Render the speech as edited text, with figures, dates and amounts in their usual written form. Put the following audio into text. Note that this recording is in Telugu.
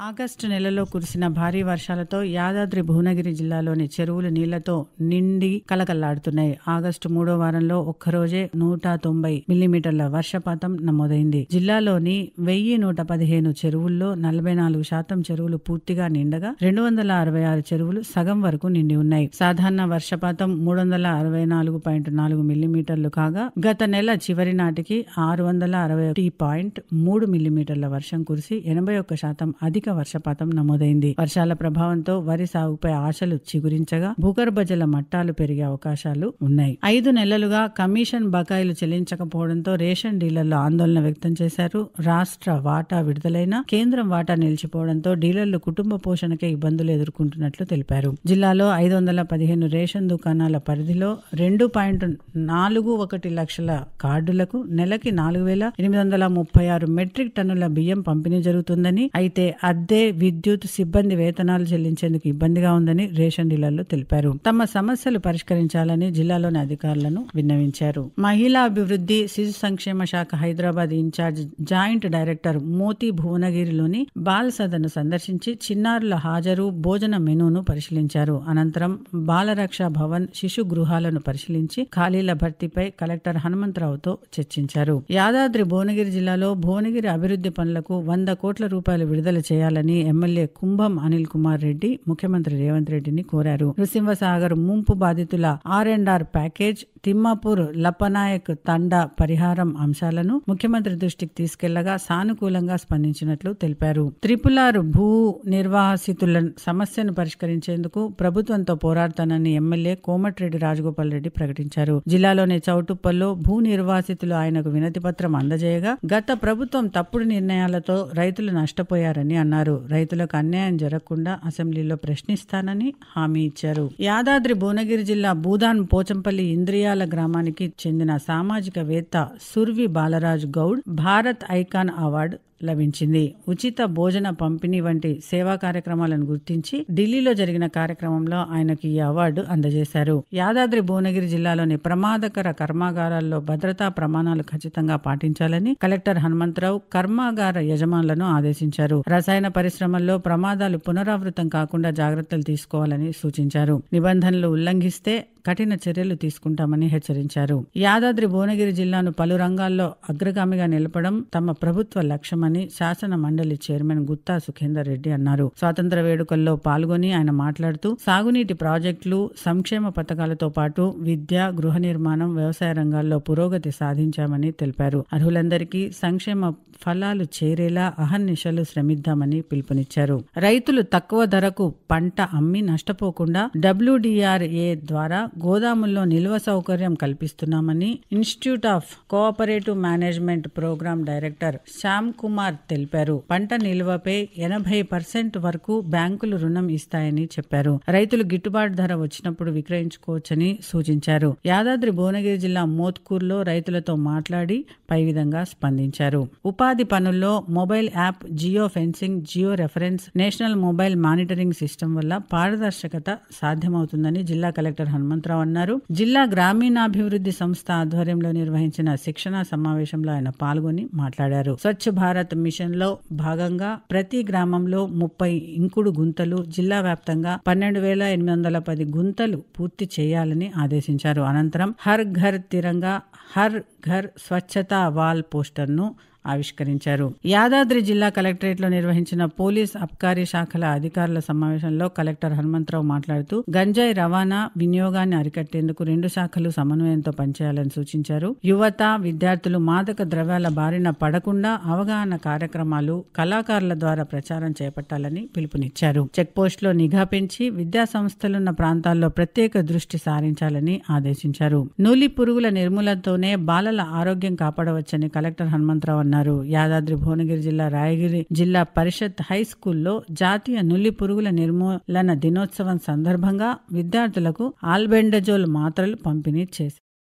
ఆగస్టు నెలలో కురిసిన భారీ వర్షాలతో యాదాద్రి భువనగిరి జిల్లాలోని చెరువులు నీళ్లతో నిండి కలకల్లాడుతున్నాయి. ఆగస్టు 3వ వారంలో ఒక్కరోజే 190 మిల్లీమీటర్ల వర్షపాతం నమోదైంది. జిల్లాలోని 1115 చెరువుల్లో 44% చెరువులు పూర్తిగా నిండగా 266 చెరువులు సగం వరకు నిండి ఉన్నాయి. సాధారణ వర్షపాతం 364.4 మిల్లీమీటర్లు కాగా గత నెల చివరి నాటికి 661.3 మిల్లీమీటర్ల వర్షం కురిసి 81% అధిక వర్షపాతం నమోదైంది. వర్షాల ప్రభావంతో వరి సాగుపై ఆశలు చిగురించగా భూగర్భ జల మట్టాలు పెరిగే అవకాశాలు ఉన్నాయి. 5 నెలలుగా కమిషన్ బకాయిలు చెల్లించకపోవడంతో రేషన్ డీలర్లు ఆందోళన వ్యక్తం చేశారు. రాష్ట్ర వాటా విడుదలైన కేంద్రం వాటా నిలిచిపోవడంతో డీలర్లు కుటుంబ పోషణకే ఇబ్బందులు ఎదుర్కొంటున్నట్లు తెలిపారు. జిల్లాలో 515 రేషన్ దుకాణాల పరిధిలో 2.41 లక్షల కార్డులకు నెలకి 4,836 మెట్రిక్ టన్నుల బియ్యం పంపిణీ జరుగుతుందని, అయితే అద్దె, విద్యుత్ సిబ్బంది వేతనాలు చెల్లించేందుకు ఇబ్బందిగా ఉందని రేషన్ డీలర్లు తెలిపారు. తమ సమస్యలు పరిష్కరించాలని జిల్లాలోని అధికారులను విన్నవించారు. మహిళా అభివృద్ధి, శిశు సంక్షేమ శాఖ Hyderabad in charge joint director Moti భువనగిరిలోని బాల్ సదన్ సందర్శించి చిన్నారుల హాజరు, భోజన మెనూను పరిశీలించారు. అనంతరం బాలరక్ష భవన్, శిశు గృహాలను పరిశీలించి ఖాళీల భర్తీపై కలెక్టర్ హనుమంతరావుతో చర్చించారు. యాదాద్రి భువనగిరి జిల్లాలో భువనగిరి అభివృద్ధి పనులకు 100 కోట్ల రూపాయలు విడుదల చేయాలని ఎమ్మెల్యే కుంభం అనిల్ కుమార్ రెడ్డి ముఖ్యమంత్రి రేవంత్ రెడ్డిని కోరారు. నృసింహసాగర్ ముంపు బాధితుల R&R ప్యాకేజ్, తిమ్మాపూర్ లప్పనాయక్ తండా పరిహారం అంశాలను ముఖ్యమంత్రి దృష్టికి తీసుకెళ్లగా సానుకూలంగా స్పందించినట్లు తెలిపారు. త్రిపులార్ భూ నిర్వాసితుల సమస్యను పరిష్కరించేందుకు ప్రభుత్వంతో పోరాడతానని ఎమ్మెల్యే కోమటిరెడ్డి రాజగోపాల్ రెడ్డి ప్రకటించారు. జిల్లాలోని చౌటుప్పల్లో భూ నిర్వాసితులు ఆయనకు వినతి పత్రం అందజేయగా గత ప్రభుత్వం తప్పుడు నిర్ణయాలతో రైతులు నష్టపోయారని అన్నారు. రైతులకు అన్యాయం జరగకుండా అసెంబ్లీలో ప్రశ్నిస్తానని హామీ ఇచ్చారు. యాదాద్రి భువనగిరి జిల్లా భూదాన్ పోచంపల్లి ఇంద్రియాల గ్రామానికి చెందిన సామాజికవేత్త సుర్వి బాలరాజ్ గౌడ్ భారత్ ఐకాన్ అవార్డు లభించింది. ఉచిత భోజన పంపిణీ వంటి సేవా కార్యక్రమాలను గుర్తించి ఢిల్లీలో జరిగిన కార్యక్రమంలో ఆయనకు ఈ అవార్డు అందజేశారు. యాదాద్రి భువనగిరి జిల్లాలోని ప్రమాదకర కర్మాగారాల్లో భద్రతా ప్రమాణాలు ఖచ్చితంగా పాటించాలని కలెక్టర్ హనుమంతరావు కర్మాగార యజమానులను ఆదేశించారు. రసాయన పరిశ్రమల్లో ప్రమాదాలు పునరావృతం కాకుండా జాగ్రత్తలు తీసుకోవాలని సూచించారు. నిబంధనలు ఉల్లంఘిస్తే కఠిన చర్యలు తీసుకుంటామని హెచ్చరించారు. యాదాద్రి భువనగిరి జిల్లాను పలు రంగాల్లో అగ్రగామిగా నిలపడం తమ ప్రభుత్వ లక్ష్యమని శాసన మండలి చైర్మన్ గుత్తా సుఖేందర్ రెడ్డి అన్నారు. స్వాతంత్ర వేడుకల్లో పాల్గొని ఆయన మాట్లాడుతూ సాగునీటి ప్రాజెక్టులు, సంక్షేమ పథకాలతో పాటు విద్య, గృహ నిర్మాణం, వ్యవసాయ రంగాల్లో పురోగతి సాధించామని తెలిపారు. అర్హులందరికీ సంక్షేమ ఫలాలు చేరేలా అహర్నిశలు శ్రమిద్దామని పిలుపునిచ్చారు. రైతులు తక్కువ ధరకు పంట అమ్మి నష్టపోకుండా WDRA ద్వారా గోదాముల్లో నిల్వ సౌకర్యం కల్పిస్తున్నామని institute of cooperative management programme director Shyam Kumar తెలిపారు. పంట నిల్వపై 80% వరకు బ్యాంకులు రుణం ఇస్తాయని చెప్పారు. రైతులు గిట్టుబాటు ధర వచ్చినప్పుడు విక్రయించుకోవచ్చని సూచించారు. యాదాద్రి భువనగిరి జిల్లా మోత్కూర్లో రైతులతో మాట్లాడి పై విధంగా స్పందించారు. ఉపాధి పనుల్లో mobile app, geo fencing, geo reference, national mobile monitoring system వల్ల పారదర్శకత సాధ్యమవుతుందని జిల్లా కలెక్టర్ హనుమంతరావు అన్నారు. జిల్లా గ్రామీణాభివృద్ధి సంస్థ ఆధ్వర్యంలో నిర్వహించిన శిక్షణ సమావేశంలో ఆయన పాల్గొని మాట్లాడారు. స్వచ్ఛ భారత్ మిషన్ లో భాగంగా ప్రతి గ్రామంలో 30 ఇంకుడు గుంతలు, జిల్లా వ్యాప్తంగా 12,810 గుంతలు పూర్తి చేయాలని ఆదేశించారు. అనంతరం హర్ ఘర్ తిరంగా, హర్ ఘర్ స్వచ్ఛతా వాల్ పోస్టర్ను ఆవిష్కరించారు. యాదాద్రి జిల్లా కలెక్టరేట్ లో నిర్వహించిన పోలీస్, అబ్కారీ శాఖల అధికారుల సమావేశంలో కలెక్టర్ హనుమంతరావు మాట్లాడుతూ గంజాయి రవాణా, వినియోగాన్ని అరికట్టేందుకు 2 శాఖలు సమన్వయంతో పనిచేయాలని సూచించారు. యువత, విద్యార్థులు మాదక ద్రవ్యాల బారిన పడకుండా అవగాహన కార్యక్రమాలు, కళాకారుల ద్వారా ప్రచారం చేపట్టాలని పిలుపునిచ్చారు. చెక్ పోస్ట్ లో నిఘా పెంచి విద్యా సంస్థలున్న ప్రాంతాల్లో ప్రత్యేక దృష్టి సారించాలని ఆదేశించారు. నూలి పురుగుల నిర్మూలనతోనే బాలల ఆరోగ్యం కాపాడవచ్చని కలెక్టర్ హనుమంతరావు అన్నారు. యాదాద్రి భువనగిరి జిల్లా రాయగిరి జిల్లా పరిషత్ హై స్కూల్లో జాతీయ నులి పురుగుల నిర్మూలన దినోత్సవం సందర్భంగా విద్యార్థులకు ఆల్బెండజోల్ మాత్రలు పంపిణీ చేశారు.